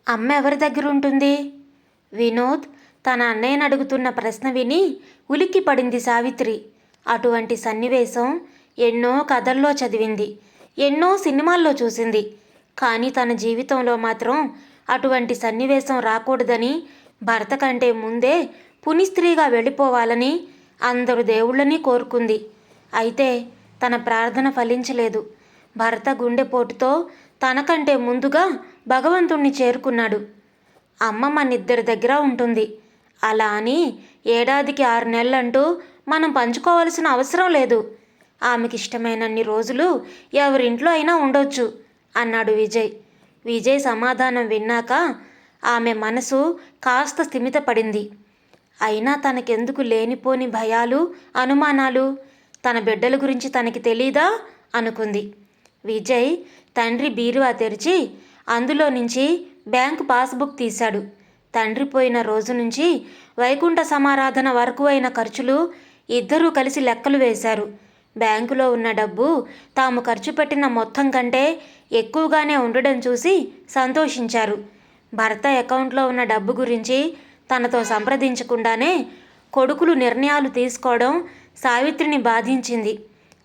అమ్మ ఎవరి దగ్గర ఉంటుంది? వినోద్ తన అన్నయ్యను అడుగుతున్న ప్రశ్న విని ఉలిక్కి పడింది సావిత్రి. అటువంటి సన్నివేశం ఎన్నో కథల్లో చదివింది, ఎన్నో సినిమాల్లో చూసింది. కానీ తన జీవితంలో మాత్రం అటువంటి సన్నివేశం రాకూడదని, భర్త కంటే ముందే పునిస్త్రీగా వెళ్ళిపోవాలని అందరు దేవుళ్ళని కోరుకుంది. అయితే తన ప్రార్థన ఫలించలేదు. భర్త గుండెపోటుతో తనకంటే ముందుగా భగవంతుణ్ణి చేరుకున్నాడు. అమ్మ మనిద్దరి దగ్గర ఉంటుంది. అలా అని ఏడాదికి 6 నెలలంటూ మనం పంచుకోవాల్సిన అవసరం లేదు. ఆమెకి ఇష్టమైనన్ని రోజులు ఎవరింట్లో అయినా ఉండొచ్చు అన్నాడు విజయ్. విజయ్ సమాధానం విన్నాక ఆమె మనసు కాస్త స్థిమితపడింది. అయినా తనకెందుకు లేనిపోని భయాలు, అనుమానాలు? తన బిడ్డల గురించి తనకి తెలీదా అనుకుంది. విజయ్ తండ్రి బీరువా తెరిచి అందులో నుంచి బ్యాంకు పాస్బుక్ తీశాడు. తండ్రి పోయిన రోజు నుంచి వైకుంఠ సమారాధన వరకు అయిన ఖర్చులు ఇద్దరూ కలిసి లెక్కలు వేశారు. బ్యాంకులో ఉన్న డబ్బు తాము ఖర్చు పెట్టిన మొత్తం కంటే ఎక్కువగానే ఉండడం చూసి సంతోషించారు. భర్త అకౌంట్లో ఉన్న డబ్బు గురించి తనతో సంప్రదించకుండానే కొడుకులు నిర్ణయాలు తీసుకోవడం సావిత్రిని బాధించింది.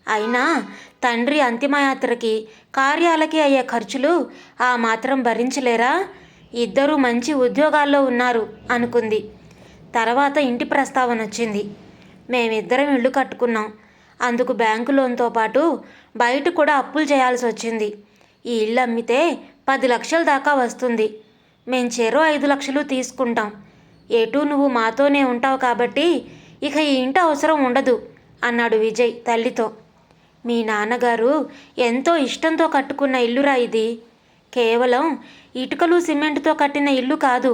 అయినా తండ్రి అంతిమయాత్రకి, కార్యాలకి అయ్యే ఖర్చులు ఆ మాత్రం భరించలేరా? ఇద్దరూ మంచి ఉద్యోగాల్లో ఉన్నారు అనుకుంది. తర్వాత ఇంటి ప్రస్తావన వచ్చింది. మేమిద్దరం ఇల్లు కట్టుకున్నాం. అందుకు బ్యాంకు లోన్తో పాటు బయట కూడా అప్పులు చేయాల్సి వచ్చింది. ఈ ఇల్లు అమ్మితే 10 లక్షల దాకా వస్తుంది. మేం చెరో 5 లక్షలు తీసుకుంటాం. ఎటూ నువ్వు మాతోనే ఉంటావు కాబట్టి ఇక ఈ ఇంటి అవసరం ఉండదు అన్నాడు విజయ్ తల్లితో. మీ నాన్నగారు ఎంతో ఇష్టంతో కట్టుకున్న ఇల్లురా ఇది. కేవలం ఇటుకలు సిమెంటుతో కట్టిన ఇల్లు కాదు.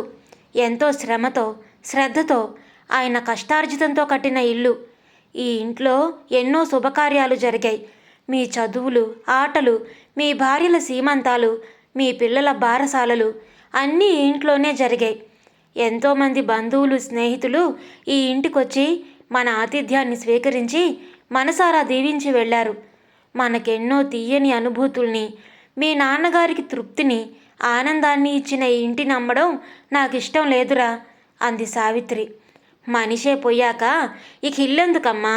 ఎంతో శ్రమతో, శ్రద్ధతో, ఆయన కష్టార్జితంతో కట్టిన ఇల్లు. ఈ ఇంట్లో ఎన్నో శుభకార్యాలు జరిగాయి. మీ చదువులు, ఆటలు, మీ భార్యల సీమంతాలు, మీ పిల్లల బారసాలలు అన్నీ ఈ ఇంట్లోనే జరిగాయి. ఎంతోమంది బంధువులు, స్నేహితులు ఈ ఇంటికొచ్చి మన ఆతిథ్యాన్ని స్వీకరించి మనసారా దీవించి వెళ్ళారు. మనకెన్నో తీయని అనుభూతుల్ని, మీ నాన్నగారికి తృప్తిని, ఆనందాన్ని ఇచ్చిన ఈ ఇంటిని అమ్మడం నాకు ఇష్టం లేదురా అంది సావిత్రి. మనిషే పోయాక ఇక ఇల్లెందుకమ్మా?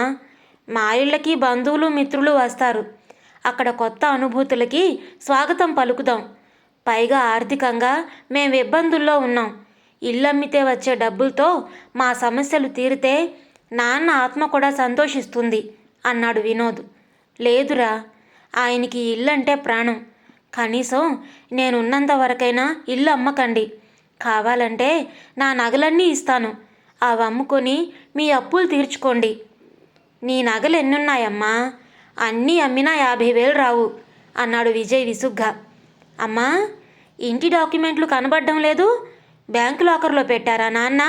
మా ఇళ్ళకి బంధువులు, మిత్రులు వస్తారు. అక్కడ కొత్త అనుభూతులకి స్వాగతం పలుకుదాం. పైగా ఆర్థికంగా మేము ఇబ్బందుల్లో ఉన్నాం. ఇల్లమ్మితే వచ్చే డబ్బులతో మా సమస్యలు తీరితే నాన్న ఆత్మ కూడా సంతోషిస్తుంది అన్నాడు వినోద్. లేదురా, ఆయనకి ఇల్లంటే ప్రాణం. కనీసం నేనున్నంత వరకైనా ఇల్లు అమ్మకండి. కావాలంటే నా నగలన్నీ ఇస్తాను. అవి అమ్ముకొని మీ అప్పులు తీర్చుకోండి. నీ నగలు ఎన్నున్నాయమ్మా? అన్నీ అమ్మినా 50,000 రావు అన్నాడు విజయ్ విసుగ్గా. అమ్మా, ఇంటి డాక్యుమెంట్లు కనబడడం లేదు. బ్యాంకు లాకర్లో పెట్టారా నాన్న?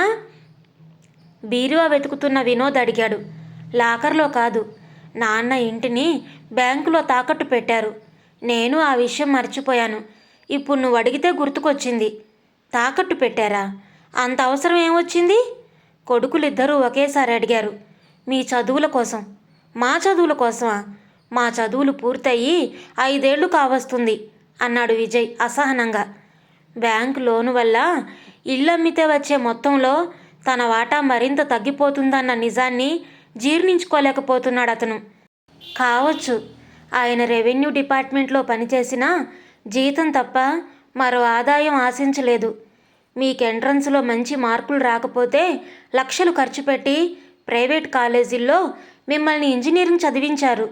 బీరువా వెతుకుతున్న వినోద్ అడిగాడు. లాకర్లో కాదు, నాన్న ఇంటిని బ్యాంకులో తాకట్టు పెట్టారు. నేను ఆ విషయం మర్చిపోయాను. ఇప్పుడు నువ్వు అడిగితే గుర్తుకొచ్చింది. తాకట్టు పెట్టారా? అంత అవసరం ఏమొచ్చింది? కొడుకులిద్దరూ ఒకేసారి అడిగారు. మీ చదువుల కోసం. మా చదువుల కోసమా? మా చదువులు పూర్తయి 5 ఏళ్ళు కావస్తుంది అన్నాడు విజయ్ అసహనంగా. బ్యాంకు లోను వల్ల ఇల్లమ్మితే వచ్చే మొత్తంలో తన వాటా మరింత తగ్గిపోతుందన్న నిజాన్ని జీర్ణించుకోలేకపోతున్నాడు అతను. కావచ్చు, ఆయన రెవెన్యూ డిపార్ట్మెంట్లో పనిచేసినా జీతం తప్ప మరో ఆదాయం ఆశించలేదు. మీకు ఎంట్రన్స్లో మంచి మార్కులు రాకపోతే లక్షలు ఖర్చు పెట్టి ప్రైవేట్ కాలేజీల్లో మిమ్మల్ని ఇంజనీరింగ్ చదివించారు.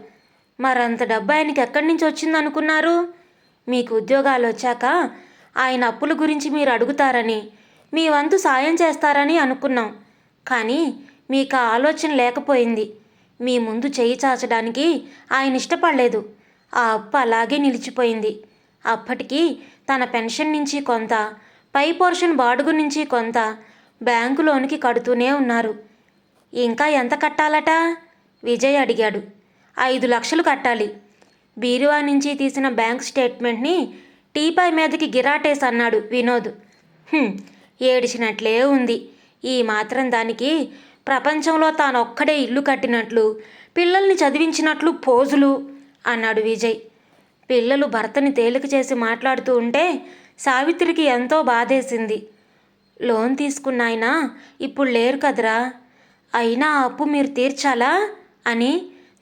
మరంత డబ్బు ఆయనకి ఎక్కడి నుంచి వచ్చిందనుకున్నారు? మీకు ఉద్యోగాలు వచ్చాక ఆయన అప్పుల గురించి మీరు అడుగుతారని, మీ వంతు సాయం చేస్తారని అనుకున్నాం. కానీ మీకు ఆ ఆలోచన లేకపోయింది. మీ ముందు చేయి చాచడానికి ఆయన ఇష్టపడలేదు. ఆ అప్పు అలాగే నిలిచిపోయింది. అప్పటికి తన పెన్షన్ నుంచి కొంత, పై పోర్షన్ బాడుగు నుంచి కొంత బ్యాంకులోనికి కడుతూనే ఉన్నారు. ఇంకా ఎంత కట్టాలట? విజయ్ అడిగాడు. 5 లక్షలు కట్టాలి. బీరువా నుంచి తీసిన బ్యాంక్ స్టేట్మెంట్ని టీపై మీదకి గిరాటేసి అన్నాడు వినోద్. ఏడిచినట్లే ఉంది. ఈ మాత్రం దానికి ప్రపంచంలో తానొక్కడే ఇల్లు కట్టినట్లు, పిల్లల్ని చదివించినట్లు పోజులు అన్నాడు విజయ్. పిల్లలు భర్తని తేలిక చేసి మాట్లాడుతూ ఉంటే సావిత్రికి ఎంతో బాధేసింది. లోన్ తీసుకున్న ఆయన ఇప్పుడు లేరు కదరా, అయినా ఆ అప్పు మీరు తీర్చాలా అని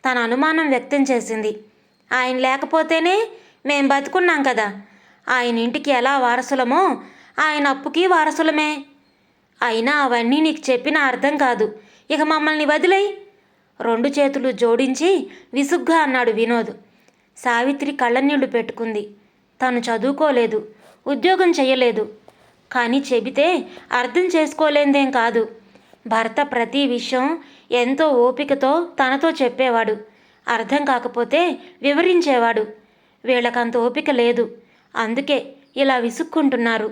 తన అనుమానం వ్యక్తం చేసింది. ఆయన లేకపోతేనే మేం బతుకున్నాం కదా, ఆయన ఇంటికి ఎలా వారసులమో ఆయన అప్పుకి వారసులమే. అయినా అవన్నీ నీకు చెప్పినా అర్థం కాదు, ఇక మమ్మల్ని వదిలేయ్. 2 చేతులు జోడించి విసుగ్గా అన్నాడు వినోద్. సావిత్రి కళ్ళనీళ్లు పెట్టుకుంది. తను చదువుకోలేదు, ఉద్యోగం చెయ్యలేదు, కానీ చెబితే అర్థం చేసుకోలేందేం కాదు. భర్త ప్రతి విషయం ఎంతో ఓపికతో తనతో చెప్పేవాడు. అర్థం కాకపోతే వివరించేవాడు. వీళ్ళకంత ఓపిక లేదు, అందుకే ఇలా విసుక్కుంటున్నారు.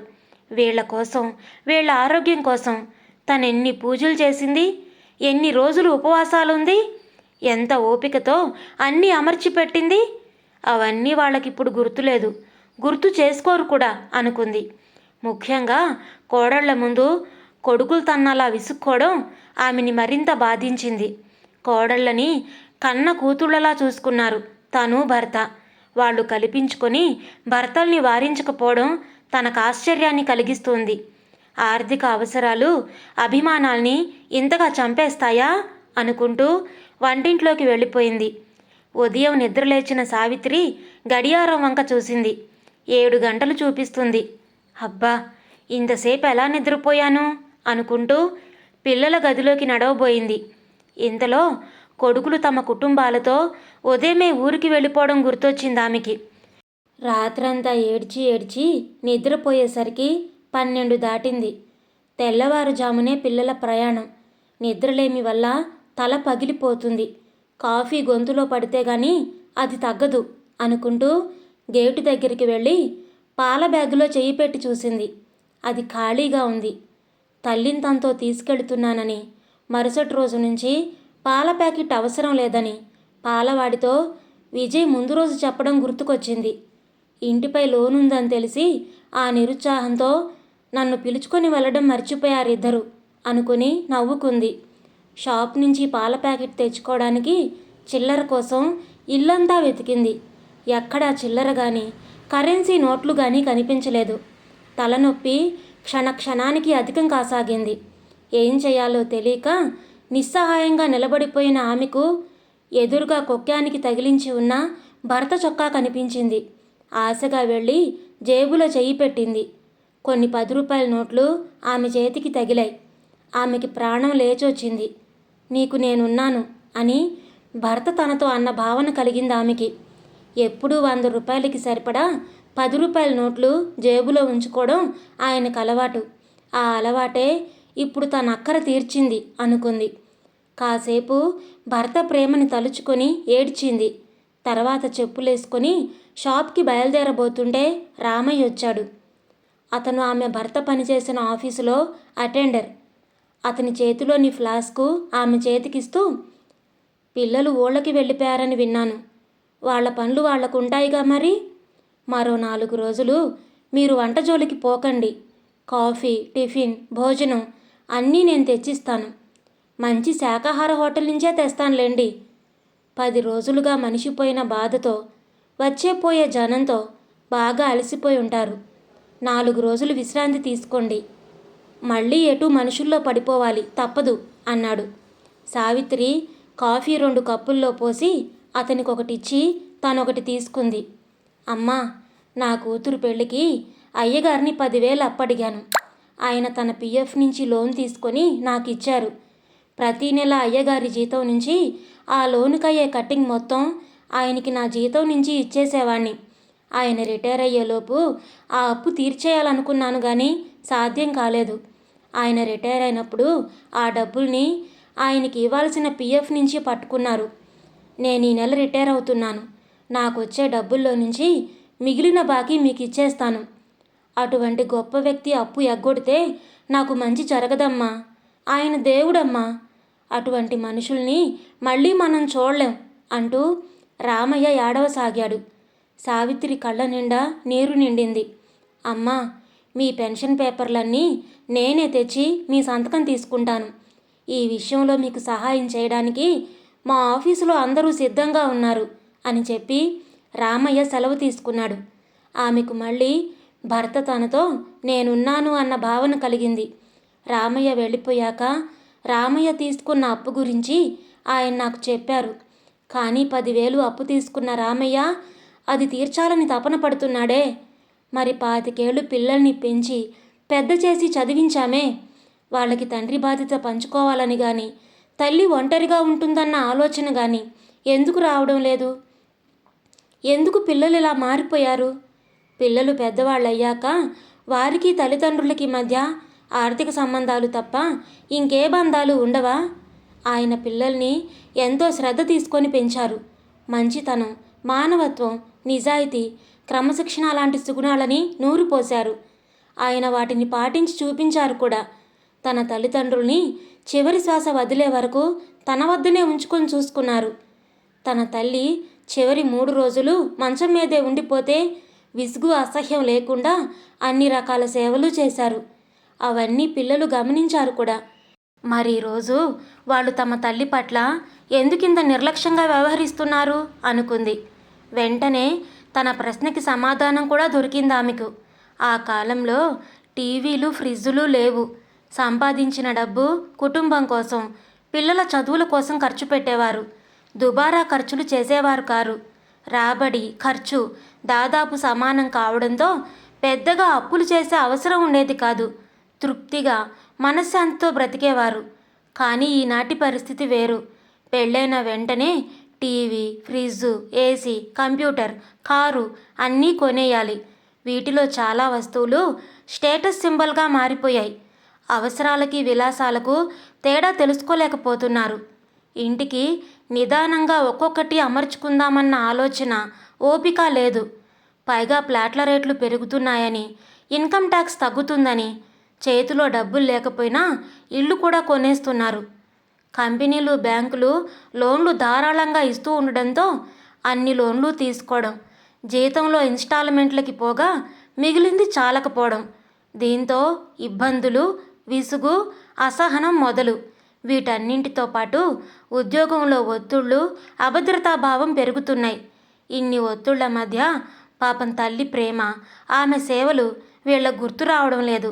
వీళ్ళ కోసం, వీళ్ళ ఆరోగ్యం కోసం తనెన్ని పూజలు చేసింది, ఎన్ని రోజులు ఉపవాసాలుంది, ఎంత ఓపికతో అన్నీ అమర్చిపెట్టింది. అవన్నీ వాళ్ళకిప్పుడు గుర్తులేదు, గుర్తు చేసుకోరు కూడా అనుకుంది. ముఖ్యంగా కోడళ్ల ముందు కొడుకులు తన్నలా విసుక్కోవడం ఆమెని మరింత బాధించింది. కోడళ్ళని కన్న కూతుళ్ళలా చూసుకున్నారు తను భర్త. వాళ్ళు కల్పించుకొని భర్తల్ని వారించకపోవడం తనకు ఆశ్చర్యాన్ని కలిగిస్తుంది. ఆర్థిక అవసరాలు అభిమానాల్ని ఇంతగా చంపేస్తాయా అనుకుంటూ వంటింట్లోకి వెళ్ళిపోయింది. ఉదయం నిద్రలేచిన సావిత్రి గడియారం వంక చూసింది. 7 గంటలు చూపిస్తుంది. అబ్బా, ఇంతసేపు ఎలా నిద్రపోయాను అనుకుంటూ పిల్లల గదిలోకి నడవబోయింది. ఇంతలో కొడుకులు తమ కుటుంబాలతో ఉదయమే ఊరికి వెళ్ళిపోవడం గుర్తొచ్చింది ఆమెకి. రాత్రంతా ఏడ్చి ఏడ్చి నిద్రపోయేసరికి 12 దాటింది. తెల్లవారుజామునే పిల్లల ప్రయాణం. నిద్రలేమి వల్ల తల పగిలిపోతుంది. కాఫీ గొంతులో పడితే గాని అది తగ్గదు అనుకుంటూ గేటు దగ్గరికి వెళ్ళి పాల బ్యాగులో చెయ్యి పెట్టి చూసింది. అది ఖాళీగా ఉంది. తల్లిని తనతో తీసుకెళ్తున్నానని, మరుసటి రోజు నుంచి పాల ప్యాకెట్ అవసరం లేదని పాలవాడితో విజయ్ ముందు రోజు చెప్పడం గుర్తుకొచ్చింది. ఇంటిపై లోనుందని తెలిసి ఆ నిరుత్సాహంతో నన్ను పిలుచుకొని వెళ్ళడం మర్చిపోయారిద్దరు అనుకుని నవ్వుకుంది. షాప్ నుంచి పాల ప్యాకెట్ తెచ్చుకోవడానికి చిల్లర కోసం ఇల్లంతా వెతికింది. ఎక్కడా చిల్లర కానీ, కరెన్సీ నోట్లు కానీ కనిపించలేదు. తలనొప్పి క్షణక్షణానికి అధికం కాసాగింది. ఏం చేయాలో తెలియక నిస్సహాయంగా నిలబడిపోయిన ఆమెకు ఎదురుగా కొక్కానికి తగిలించి ఉన్న భర్త చొక్కా కనిపించింది. ఆశగా వెళ్ళి జేబులో చెయ్యి పెట్టింది. కొన్ని 10 రూపాయల నోట్లు ఆమె చేతికి తగిలాయి. ఆమెకి ప్రాణం లేచొచ్చింది. నీకు నేనున్నాను అని భర్త తనతో అన్న భావన కలిగింది ఆమెకి. ఎప్పుడూ 100 రూపాయలకి సరిపడా 10 రూపాయల నోట్లు జేబులో ఉంచుకోవడం ఆయనకు అలవాటు. ఆ అలవాటే ఇప్పుడు తన అక్కర తీర్చింది అనుకుంది. కాసేపు భర్త ప్రేమని తలుచుకొని ఏడ్చింది. తర్వాత చెప్పులేసుకొని షాప్కి బయలుదేరబోతుంటే రామయ్య వచ్చాడు. అతను ఆమె భర్త పనిచేసిన ఆఫీసులో అటెండర్. అతని చేతిలోని ఫ్లాస్కు ఆమె చేతికిస్తూ, పిల్లలు ఊళ్ళకి వెళ్ళిపోయారని విన్నాను. వాళ్ళ పనులు వాళ్లకు ఉంటాయిగా మరి. మరో 4 రోజులు మీరు వంట జోలికి పోకండి. కాఫీ, టిఫిన్, భోజనం అన్నీ నేను తెచ్చిస్తాను. మంచి శాకాహార హోటల్ నుంచే తెస్తానులేండి. 10 రోజులుగా మనిషిపోయిన బాధతో, వచ్చేపోయే జనంతో బాగా అలసిపోయి ఉంటారు. 4 రోజులు విశ్రాంతి తీసుకోండి. మళ్ళీ ఎటు మనుషుల్లో పడిపోవాలి తప్పదు అన్నాడు. సావిత్రి కాఫీ 2 కప్పుల్లో పోసి అతనికొకటిచ్చి తనొకటి తీసుకుంది. అమ్మా, నా కూతురు పెళ్ళికి అయ్యగారిని 10,000 అప్పడిగాను. ఆయన తన పిఎఫ్ నుంచి లోన్ తీసుకొని నాకు ఇచ్చారు. ప్రతీ నెల అయ్యగారి జీతం నుంచి ఆ లోనుకయ్యే కట్టింగ్ మొత్తం ఆయనకి నా జీతం నుంచి ఇచ్చేసేవాణ్ణి. ఆయన రిటైర్ అయ్యేలోపు ఆ అప్పు తీర్చేయాలనుకున్నాను కానీ సాధ్యం కాలేదు. ఆయన రిటైర్ అయినప్పుడు ఆ డబ్బుల్ని ఆయనకి ఇవ్వాల్సిన పిఎఫ్ నుంచి పట్టుకున్నారు. నేను ఈ నెల రిటైర్ అవుతున్నాను. నాకు వచ్చే డబ్బుల్లో నుంచి మిగిలిన బాకీ మీకు ఇచ్చేస్తాను. అటువంటి గొప్ప వ్యక్తి అప్పు ఎగ్గొడితే నాకు మంచి జరగదమ్మా. ఆయన దేవుడమ్మా. అటువంటి మనుషుల్ని మళ్ళీ మనం చూడలేం అంటూ రామయ్య ఏడవసాగాడు. సావిత్రి కళ్ళ నిండా నీరు నిండింది. అమ్మా, మీ పెన్షన్ పేపర్లన్నీ నేనే తెచ్చి మీ సంతకం తీసుకుంటాను. ఈ విషయంలో మీకు సహాయం చేయడానికి మా ఆఫీసులో అందరూ సిద్ధంగా ఉన్నారు అని చెప్పి రామయ్య సెలవు తీసుకున్నాడు. ఆమెకు మళ్ళీ భర్త తనతో నేనున్నాను అన్న భావన కలిగింది. రామయ్య వెళ్ళిపోయాక రామయ్య తీసుకున్న అప్పు గురించి ఆయన నాకు చెప్పారు. కానీ 10,000 అప్పు తీసుకున్న రామయ్య అది తీర్చాలని తపన పడుతున్నాడే. మరి 25 ఏళ్ళు పిల్లల్ని పెంచి పెద్ద చేసి చదివించామే. వాళ్ళకి తండ్రి బాధ్యత పంచుకోవాలని కానీ, తల్లి ఒంటరిగా ఉంటుందన్న ఆలోచన కానీ ఎందుకు రావడం లేదు? ఎందుకు పిల్లలు ఇలా మారిపోయారు? పిల్లలు పెద్దవాళ్ళయ్యాక వారికి తల్లిదండ్రులకి మధ్య ఆర్థిక సంబంధాలు తప్ప ఇంకే బంధాలు ఉండవా? ఆయన పిల్లల్ని ఎంతో శ్రద్ధ తీసుకొని పెంచారు. మంచితనం, మానవత్వం, నిజాయితీ, క్రమశిక్షణ లాంటి సుగుణాలని నూరిపోశారు. ఆయన వాటిని పాటించి చూపించారు కూడా. తన తల్లిదండ్రుల్ని చివరి శ్వాస వదిలే వరకు తన వద్దనే ఉంచుకొని చూసుకున్నారు. తన తల్లి చివరి 3 రోజులు మంచం మీదే ఉండిపోతే విసుగు, అసహ్యం లేకుండా అన్ని రకాల సేవలు చేశారు. అవన్నీ పిల్లలు గమనించారు కూడా. మరి ఈరోజు వాళ్ళు తమ తల్లి పట్ల ఎందుకింత నిర్లక్ష్యంగా వ్యవహరిస్తున్నారు అనుకుంది. వెంటనే తన ప్రశ్నకి సమాధానం కూడా దొరికింది ఆమెకు. ఆ కాలంలో టీవీలు, ఫ్రిడ్జులు లేవు. సంపాదించిన డబ్బు కుటుంబం కోసం, పిల్లల చదువుల కోసం ఖర్చు పెట్టేవారు. దుబారా ఖర్చులు చేసేవారు కారు. రాబడి, ఖర్చు దాదాపు సమానం కావడంతో పెద్దగా అప్పులు చేసే అవసరం ఉండేది కాదు. తృప్తిగా, మనశ్శాంతితో బ్రతికేవారు. కానీ ఈనాటి పరిస్థితి వేరు. పెళ్ళైన వెంటనే TV, fridge, AC, computer, car అన్నీ కొనేయాలి. వీటిలో చాలా వస్తువులు స్టేటస్ సింబల్గా మారిపోయాయి. అవసరాలకి, విలాసాలకు తేడా తెలుసుకోలేకపోతున్నారు. ఇంటికి నిదానంగా ఒక్కొక్కటి అమర్చుకుందామన్న ఆలోచన, ఓపిక లేదు. పైగా ఫ్లాట్ల రేట్లు పెరుగుతున్నాయని, ఇన్కమ్ ట్యాక్స్ తగ్గుతుందని చేతిలో డబ్బులు లేకపోయినా ఇల్లు కూడా కొనేస్తున్నారు. కంపెనీలు, బ్యాంకులు లోన్లు ధారాళంగా ఇస్తూ ఉండడంతో అన్ని లోన్లు తీసుకోవడం, జీతంలో ఇన్స్టాల్మెంట్లకి పోగా మిగిలింది చాలకపోవడం. దీంతో ఇబ్బందులు, విసుగు, అసహనం మొదలు. వీటన్నింటితో పాటు ఉద్యోగంలో ఒత్తిళ్ళు, అభద్రతాభావం పెరుగుతున్నాయి. ఇన్ని ఒత్తిళ్ల మధ్య పాపం తల్లి ప్రేమ, ఆమె సేవలు వీళ్ళకు గుర్తు రావడం లేదు.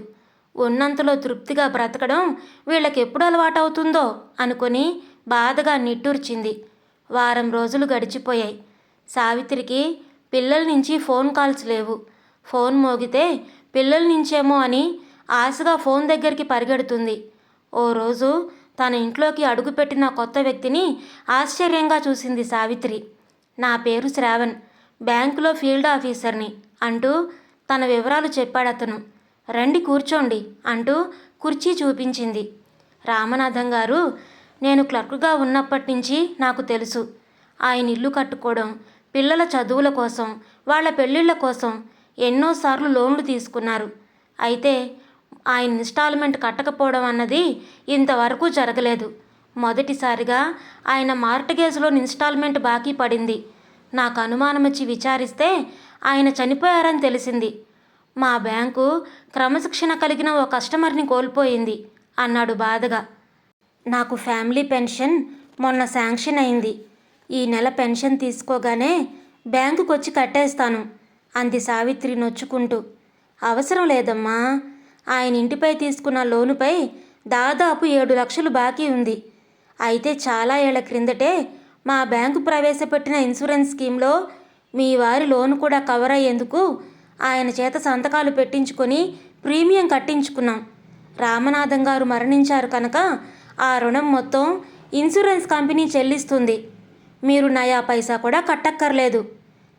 ఉన్నంతలో తృప్తిగా బ్రతకడం వీళ్ళకి ఎప్పుడు అలవాటవుతుందో అనుకొని బాధగా నిట్టూర్చింది. వారం రోజులు గడిచిపోయాయి. సావిత్రికి పిల్లల నుంచి ఫోన్ కాల్స్ లేవు. ఫోన్ మోగితే పిల్లల నుంచేమో అని ఆశగా ఫోన్ దగ్గరికి పరిగెడుతుంది. ఓ రోజు తన ఇంట్లోకి అడుగుపెట్టిన కొత్త వ్యక్తిని ఆశ్చర్యంగా చూసింది సావిత్రి. నా పేరు శ్రావణ్, బ్యాంకులో ఫీల్డ్ ఆఫీసర్ని అంటూ తన వివరాలు చెప్పాడతను. రండి కూర్చోండి అంటూ కుర్చీ చూపించింది. రామనాథం గారు, నేను క్లర్క్గా ఉన్నప్పటి నుంచి నాకు తెలుసు. ఆయన ఇల్లు కట్టుకోవడం, పిల్లల చదువుల కోసం, వాళ్ళ పెళ్ళిళ్ళ కోసం ఎన్నోసార్లు లోన్లు తీసుకున్నారు. అయితే ఆయన ఇన్స్టాల్మెంట్ కట్టకపోవడం అన్నది ఇంతవరకు జరగలేదు. మొదటిసారిగా ఆయన మార్టగేజ్లోని ఇన్స్టాల్మెంట్ బాకీ పడింది. నాకు అనుమానం వచ్చి విచారిస్తే ఆయన చనిపోయారని తెలిసింది. మా బ్యాంకు క్రమశిక్షణ కలిగిన ఓ కస్టమర్ని కోల్పోయింది అన్నాడు బాధగా. నాకు ఫ్యామిలీ పెన్షన్ మొన్న శాంక్షన్ అయింది. ఈ నెల పెన్షన్ తీసుకోగానే బ్యాంకుకు వచ్చి కట్టేస్తాను అంది సావిత్రి నొచ్చుకుంటూ. అవసరం లేదమ్మా, ఆయన ఇంటిపై తీసుకున్న లోనుపై దాదాపు 7 లక్షలు బాకీ ఉంది. అయితే చాలా ఏళ్ల క్రిందటే మా బ్యాంకు ప్రవేశపెట్టిన ఇన్సూరెన్స్ స్కీమ్లో మీ వారి లోను కూడా కవర్ అయ్యేందుకు ఆయన చేత సంతకాలు పెట్టించుకొని ప్రీమియం కట్టించుకున్నాం. రామనాథం గారు మరణించారు కనుక ఆ రుణం మొత్తం ఇన్సూరెన్స్ కంపెనీ చెల్లిస్తుంది. మీరు నయా పైసా కూడా కట్టక్కర్లేదు.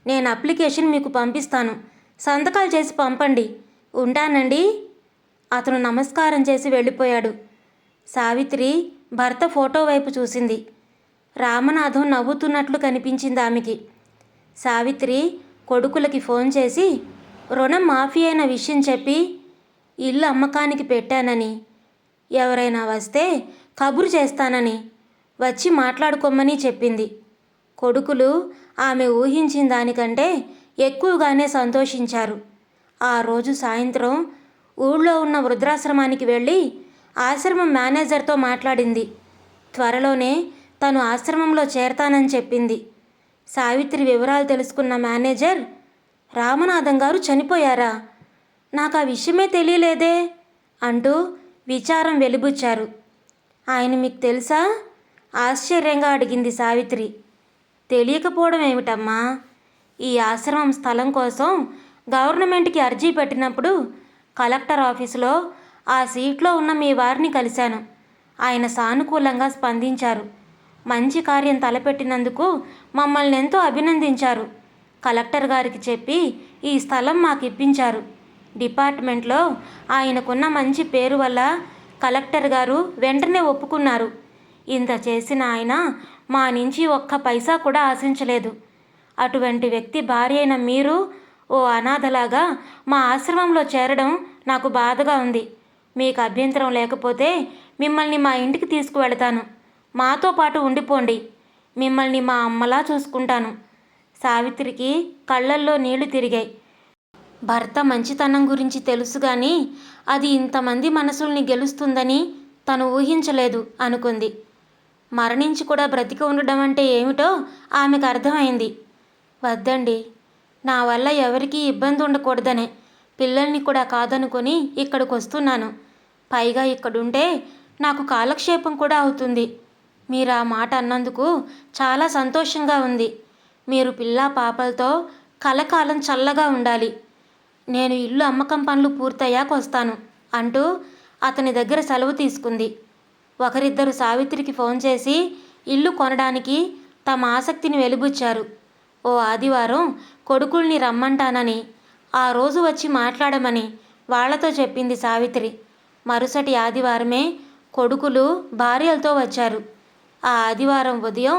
నేను అప్లికేషన్ మీకు పంపిస్తాను, సంతకాలు చేసి పంపండి. ఉంటానండి. అతను నమస్కారం చేసి వెళ్ళిపోయాడు. సావిత్రి భర్త ఫోటో వైపు చూసింది. రామనాథం నవ్వుతున్నట్లు కనిపించింది ఆమెకి. సావిత్రి కొడుకులకి ఫోన్ చేసి రుణం మాఫీ అయిన విషయం చెప్పి ఇల్లు అమ్మకానికి పెట్టానని, ఎవరైనా వస్తే కబురు చేస్తానని, వచ్చి మాట్లాడుకోమని చెప్పింది. కొడుకులు ఆమె ఊహించిన దానికంటే ఎక్కువగానే సంతోషించారు. ఆ రోజు సాయంత్రం ఊళ్ళో ఉన్న వృద్ధాశ్రమానికి వెళ్ళి ఆశ్రమం మేనేజర్తో మాట్లాడింది. త్వరలోనే తను ఆశ్రమంలో చేరతానని చెప్పింది. సావిత్రి వివరాలు తెలుసుకున్న మేనేజర్, రామనాథం గారు చనిపోయారా? నాకు ఆ విషయమే తెలియలేదే అంటూ విచారం వెలిబుచ్చారు. ఆయన మీకు తెలుసా? ఆశ్చర్యంగా అడిగింది సావిత్రి. తెలియకపోవడం ఏమిటమ్మా? ఈ ఆశ్రమం స్థలం కోసం గవర్నమెంట్కి అర్జీ పెట్టినప్పుడు కలెక్టర్ ఆఫీసులో ఆ సీట్లో ఉన్న మీ వారిని కలిశాను. ఆయన సానుకూలంగా స్పందించారు. మంచి కార్యం తలపెట్టినందుకు మమ్మల్ని ఎంతో అభినందించారు. కలెక్టర్ గారికి చెప్పి ఈ స్థలం మాకు ఇప్పించారు. డిపార్ట్మెంట్లో ఆయనకున్న మంచి పేరు వల్ల కలెక్టర్ గారు వెంటనే ఒప్పుకున్నారు. ఇంత చేసిన ఆయన మా నుంచి ఒక్క పైసా కూడా ఆశించలేదు. అటువంటి వ్యక్తి భార్య అయిన మీరు ఓ అనాథలాగా మా ఆశ్రమంలో చేరడం నాకు బాధగా ఉంది. మీకు అభ్యంతరం లేకపోతే మిమ్మల్ని మా ఇంటికి తీసుకువెళతాను. మాతో పాటు ఉండిపోండి. మిమ్మల్ని మా అమ్మలా చూసుకుంటాను. సావిత్రికి కళ్ళల్లో నీళ్లు తిరిగాయి. భర్త మంచితనం గురించి తెలుసు కానీ అది ఇంతమంది మనసుల్ని గెలుస్తుందని తను ఊహించలేదు అనుకుంది. మరణించి కూడా బ్రతికి ఉండడం అంటే ఏమిటో ఆమెకు అర్థమైంది. వద్దండి, నా వల్ల ఎవరికీ ఇబ్బంది ఉండకూడదనే పిల్లల్ని కూడా కాదనుకొని ఇక్కడికి వస్తున్నాను. పైగా ఇక్కడుంటే నాకు కాలక్షేపం కూడా అవుతుంది. మీరు ఆ మాట అన్నందుకు చాలా సంతోషంగా ఉంది. మీరు పిల్లా పాపలతో కలకాలం చల్లగా ఉండాలి. నేను ఇల్లు అమ్మకం పనులు పూర్తయ్యాక వస్తాను అంటూ అతని దగ్గర సెలవు తీసుకుంది. ఒకరిద్దరు సావిత్రికి ఫోన్ చేసి ఇల్లు కొనడానికి తమ ఆసక్తిని వెలిబుచ్చారు. ఓ ఆదివారం కొడుకుల్ని రమ్మంటానని, ఆ రోజు వచ్చి మాట్లాడమని వాళ్లతో చెప్పింది సావిత్రి. మరుసటి ఆదివారమే కొడుకులు భార్యలతో వచ్చారు. ఆ ఆదివారం ఉదయం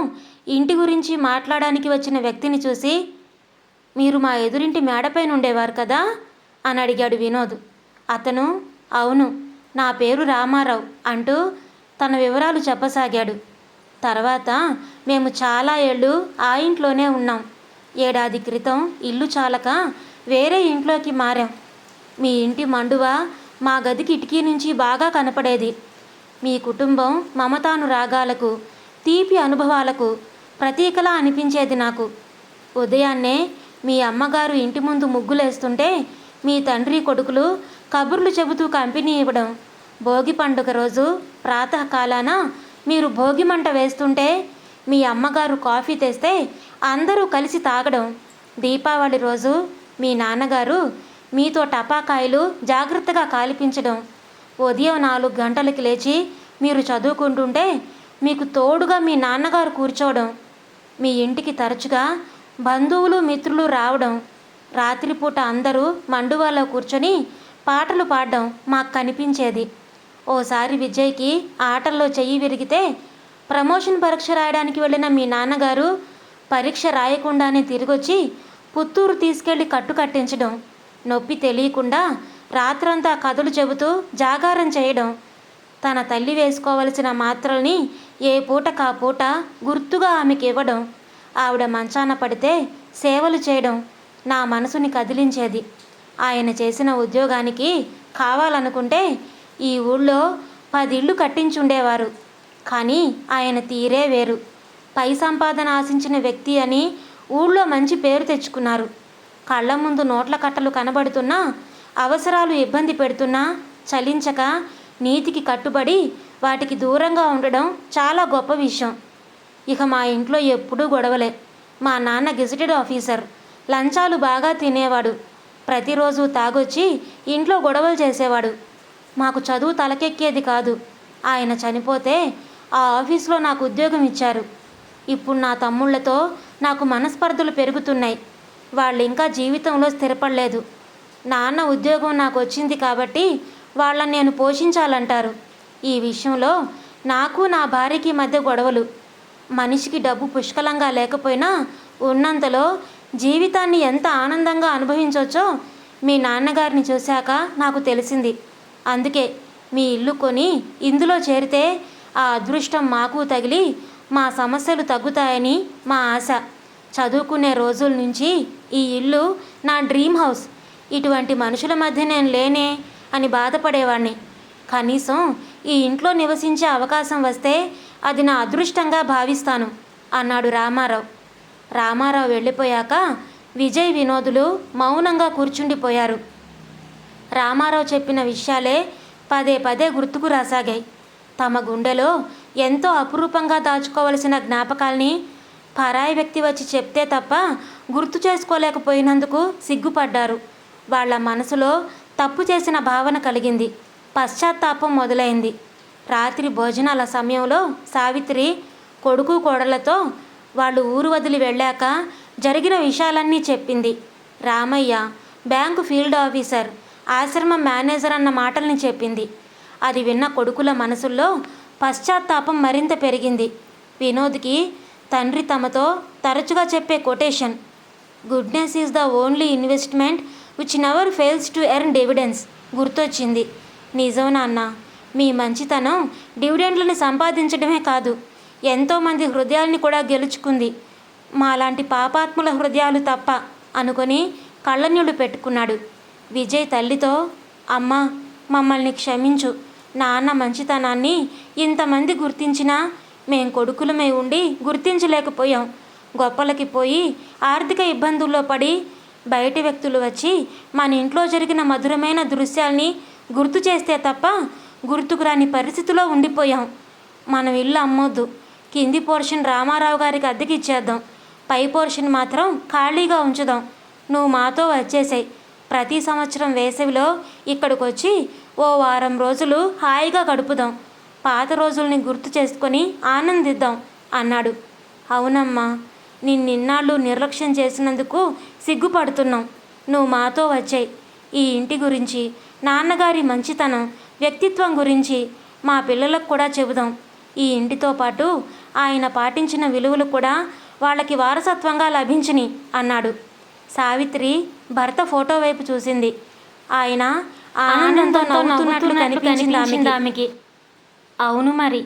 ఇంటి గురించి మాట్లాడడానికి వచ్చిన వ్యక్తిని చూసి, మీరు మా ఎదురింటి మేడపైన ఉండేవారు కదా అని అడిగాడు వినోద్. అతను, అవును, నా పేరు రామారావు అంటూ తన వివరాలు చెప్పసాగాడు. తర్వాత మేము చాలా ఏళ్ళు ఆ ఇంట్లోనే ఉన్నాం. 7 ఏడాది క్రితం ఇల్లు చాలక వేరే ఇంట్లోకి మారాం. మీ ఇంటి మండువ మా గది కిటికీ నుంచి బాగా కనపడేది. మీ కుటుంబం మమతానురాగాలకు, తీపి అనుభవాలకు ప్రతీకలా అనిపించేది నాకు. ఉదయాన్నే మీ అమ్మగారు ఇంటి ముందు ముగ్గులేస్తుంటే మీ తండ్రి కొడుకులు కబుర్లు చెబుతూ కంపెనీ ఇవ్వడం, భోగి పండుగ రోజు ప్రాతకాలాన మీరు భోగి మంట వేస్తుంటే మీ అమ్మగారు కాఫీ తెస్తే అందరూ కలిసి తాగడం, దీపావళి రోజు మీ నాన్నగారు మీతో టపాకాయలు జాగ్రత్తగా కాల్పించడం, ఉదయం 4 గంటలకి లేచి మీరు చదువుకుంటుంటే మీకు తోడుగా మీ నాన్నగారు కూర్చోవడం, మీ ఇంటికి తరచుగా బంధువులు మిత్రులు రావడం, రాత్రిపూట అందరూ మండువాలో కూర్చొని పాటలు పాడడం మాకు కనిపించేది. ఓసారి విజయ్కి ఆటల్లో చెయ్యి విరిగితే ప్రమోషన్ పరీక్ష రాయడానికి వెళ్ళిన మీ నాన్నగారు పరీక్ష రాయకుండానే తిరిగొచ్చి పుత్తూరు తీసుకెళ్లి కట్టు కట్టించడం, నొప్పి తెలియకుండా రాత్రంతా కథలు చెబుతూ జాగారం చేయడం, తన తల్లి వేసుకోవలసిన మాత్రల్ని ఏ పూటకా పూట గుర్తుగా ఆమెకి ఇవ్వడం, ఆవిడ మంచాన పడితే సేవలు చేయడం నా మనసుని కదిలించేది. ఆయన చేసిన ఉద్యోగానికి కావాలనుకుంటే ఈ ఊళ్ళో 10 ఇళ్ళు కట్టించుండేవారు. కానీ ఆయన తీరే వేరు. పై సంపాదన ఆశించిన వ్యక్తి అని ఊళ్ళో మంచి పేరు తెచ్చుకున్నారు. కళ్ళ ముందు నోట్ల కట్టలు కనబడుతున్నా, అవసరాలు ఇబ్బంది పెడుతున్నా చలించక నీతికి కట్టుబడి వాటికి దూరంగా ఉండడం చాలా గొప్ప విషయం. ఇక మా ఇంట్లో ఎప్పుడూ గొడవలే. మా నాన్న గెజిటెడ్ ఆఫీసర్, లంచాలు బాగా తినేవాడు. ప్రతిరోజు తాగొచ్చి ఇంట్లో గొడవలు చేసేవాడు. మాకు చదువు తలకెక్కేది కాదు. ఆయన చనిపోతే ఆ ఆఫీస్లో నాకు ఉద్యోగం ఇచ్చారు. ఇప్పుడు నా తమ్ముళ్లతో నాకు మనస్పర్ధలు పెరుగుతున్నాయి. వాళ్ళు ఇంకా జీవితంలో స్థిరపడలేదు. నాన్న ఉద్యోగం నాకు వచ్చింది కాబట్టి వాళ్ళని నేను పోషించాలంటారు. ఈ విషయంలో నాకు నా భార్యకి మధ్య గొడవలు. మనిషికి డబ్బు పుష్కలంగా లేకపోయినా ఉన్నంతలో జీవితాన్ని ఎంత ఆనందంగా అనుభవించవచ్చో మీ నాన్నగారిని చూశాక నాకు తెలిసింది. అందుకే మీ ఇల్లు కొని ఇందులో చేరితే ఆ అదృష్టం మాకు తగిలి మా సమస్యలు తగ్గుతాయని మా ఆశ. చదువుకునే రోజుల నుంచి ఈ ఇల్లు నా డ్రీమ్ హౌస్. ఇటువంటి మనుషుల మధ్య నేను లేనే అని బాధపడేవాడిని. కనీసం ఈ ఇంట్లో నివసించే అవకాశం వస్తే అది నా అదృష్టంగా భావిస్తాను అన్నాడు రామారావు. రామారావు వెళ్ళిపోయాక విజయ్, వినోదులు మౌనంగా కూర్చుండిపోయారు. రామారావు చెప్పిన విషయాలే పదే పదే గుర్తుకు రాసాగాయి. తమ గుండెలో ఎంతో అపురూపంగా దాచుకోవలసిన జ్ఞాపకాల్ని పరాయి వ్యక్తి వచ్చి చెప్తే తప్ప గుర్తు చేసుకోలేకపోయినందుకు సిగ్గుపడ్డారు. వాళ్ళ మనసులో తప్పు చేసిన భావన కలిగింది. పశ్చాత్తాపం మొదలైంది. రాత్రి భోజనాల సమయంలో సావిత్రి కొడుకు కోడళ్లతో వాళ్ళు ఊరు వదిలి వెళ్ళాక జరిగిన విషయాలన్నీ చెప్పింది. రామయ్య బ్యాంకు ఫీల్డ్ ఆఫీసర్, ఆశ్రమం మేనేజర్ అన్న మాటల్ని చెప్పింది. అది విన్న కొడుకుల మనసుల్లో పశ్చాత్తాపం మరింత పెరిగింది. వినోద్కి తండ్రి తమతో తరచుగా చెప్పే quotation, goodness is the only investment which never fails to earn dividends గుర్తొచ్చింది. నిజం నాన్న, మీ మంచితనం డివిడెండ్లను సంపాదించడమే కాదు, ఎంతోమంది హృదయాల్ని కూడా గెలుచుకుంది. మాలాంటి పాపాత్ముల హృదయాలు తప్ప అనుకొని కళ్ళనీళ్ళు పెట్టుకున్నాడు. విజయ్ తల్లితో, అమ్మా మమ్మల్ని క్షమించు, నాన్న మంచితనాన్ని ఇంతమంది గుర్తించినా మేం కొడుకులమై ఉండి గుర్తించలేకపోయాం. గొప్పలకి పోయి ఆర్థిక ఇబ్బందుల్లో పడి బయటి వ్యక్తులు వచ్చి మన ఇంట్లో జరిగిన మధురమైన దృశ్యాల్ని గుర్తు చేస్తే తప్ప గుర్తుకు రాని పరిస్థితిలో ఉండిపోయాం. మనం ఇల్లు అమ్మొద్దు, కింది పోర్షన్ రామారావు గారికి అద్దెకి ఇచ్చేద్దాం, పై పోర్షన్ మాత్రం ఖాళీగా ఉంచుదాం. నువ్వు మాతో వచ్చేసాయి. ప్రతి సంవత్సరం వేసవిలో ఇక్కడికి వచ్చి ఓ వారం రోజులు హాయిగా గడుపుదాం, పాత రోజుల్ని గుర్తు చేసుకొని ఆనందిద్దాం అన్నాడు. అవునమ్మా, నిన్నాళ్ళు నిర్లక్ష్యం చేసినందుకు సిగ్గుపడుతున్నాం. నువ్వు మాతో వచ్చాయి. ఈ ఇంటి గురించి, నాన్నగారి మంచితనం, వ్యక్తిత్వం గురించి మా పిల్లలకు కూడా చెబుదాం. ఈ ఇంటితో పాటు ఆయన పాటించిన విలువలు కూడా వాళ్ళకి వారసత్వంగా లభించిని అన్నాడు. సావిత్రి భర్త ఫోటో వైపు చూసింది. ఆయన ఆనందంతో నవ్వుతున్నట్లు కనిపించింది ఆమెకి. అవును మరి,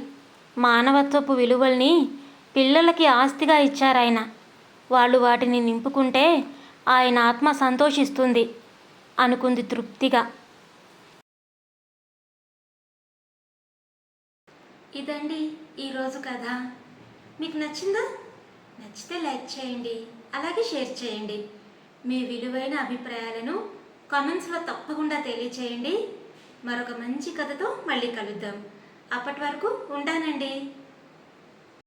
మానవత్వపు విలువల్ని పిల్లలకి ఆస్తిగా ఇచ్చారాయన. వాళ్ళు వాటిని నింపుకుంటే ఆయన ఆత్మ సంతోషిస్తుంది అనుకుంది తృప్తిగా. ఇదండి ఈరోజు కథ. మీకు నచ్చిందా? నచ్చితే లైక్ చేయండి, అలాగే షేర్ చేయండి. మీ విలువైన అభిప్రాయాలను కామెంట్స్లో తప్పకుండా తెలియచేయండి. మరొక మంచి కథతో మళ్ళీ కలుద్దాం. అప్పటి వరకు ఉంటానండి.